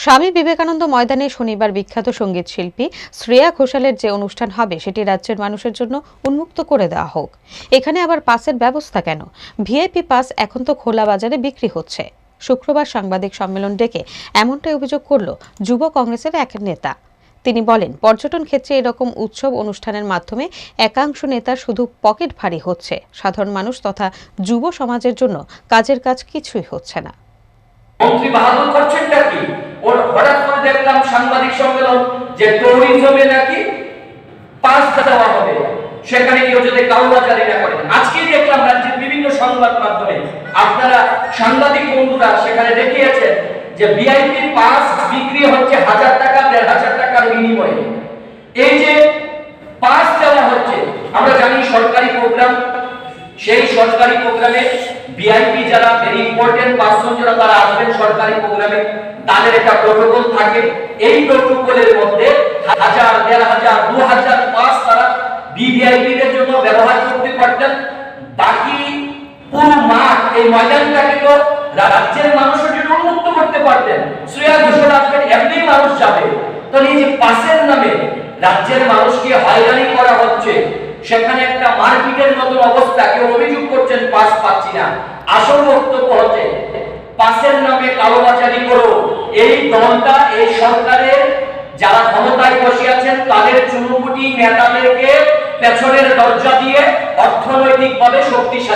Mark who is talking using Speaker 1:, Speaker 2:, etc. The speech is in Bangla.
Speaker 1: স্বামী বিবেকানন্দ ময়দানে শনিবার বিখ্যাত সঙ্গীত শিল্পী শ্রেয়া ঘোষালের যে অনুষ্ঠান হবে সেটি রাজ্যের মানুষের জন্য উন্মুক্ত করে দেওয়া হোক। এখানে আবার পাসের ব্যবস্থা কেন? ভিআইপি পাস এখন তো খোলা বাজারে বিক্রি হচ্ছে। শুক্রবার সাংবাদিক সম্মেলন ডেকে এমনটাই অভিযোগ করল যুব কংগ্রেসের এক নেতা। তিনি বলেন, পর্যটন ক্ষেত্রে এরকম উৎসব অনুষ্ঠানের মাধ্যমে একাংশ নেতার শুধু পকেট ভারী হচ্ছে, সাধারণ মানুষ তথা যুব সমাজের জন্য কাজের কাজ কিছুই হচ্ছে না।
Speaker 2: মন্ত্রী বাহাদুর করছেনটা কি? ওর হঠাৎ করে দেখলাম সাংবাদিক সম্মেলন যে ট্যুরিজমে নাকি পাস দেওয়া হবে, সেখানে কেউ যদি কালোবাজারি না করেন। আজকেই দেখলাম রাজ্যের বিভিন্ন সংবাদ মাধ্যমে আপনারা সাংবাদিক বন্ধুরা সেখানে দেখিয়েছেন যে ভিআইপি পাস বিক্রি হচ্ছে 1000 টাকা 1500 টাকার বিনিময়ে। এই যে পাস দেওয়া হচ্ছে, আমরা জানি সরকারি প্রোগ্রাম, সেই সরকারি প্রোগ্রামে ভিআইপি যারা ভেরি ইম্পর্টেন্ট পারসন যারা তারা আসবেন সরকারি প্রোগ্রামে, তাদের একটা প্রটোকল থাকে। এই প্রটোকলের মধ্যে 1000, 1500, 2000 পাস তারা ভিআইপি দের জন্য ব্যবহার করতে পারতেন। বাকি পুরো মাঠ, এই ময়দানটাকে তো রাজ্যের মানুষের জন্য উন্মুক্ত করতে পারতেন। শ্রেয়া ঘোষাল আসবেন, এমনি মানুষ যাবে। তো এই যে পাসের নামে রাজ্যের মানুষকে হয়রানি করা হচ্ছে, সেখানে একটা মারপিটের মতো অবস্থা। কেউ অভিযোগ করছেন পাস পাচ্ছি না, আসল বক্তব্য হচ্ছে পাসের নামে কালোবাজারি করো। এই দলটা এই সরকারের যারা ক্ষমতায় বসে আছেন তাদের চুনুপুটি নেতাদেরকে পেছনের দরজা দিয়ে অর্থনৈতিকভাবে শক্তিশালী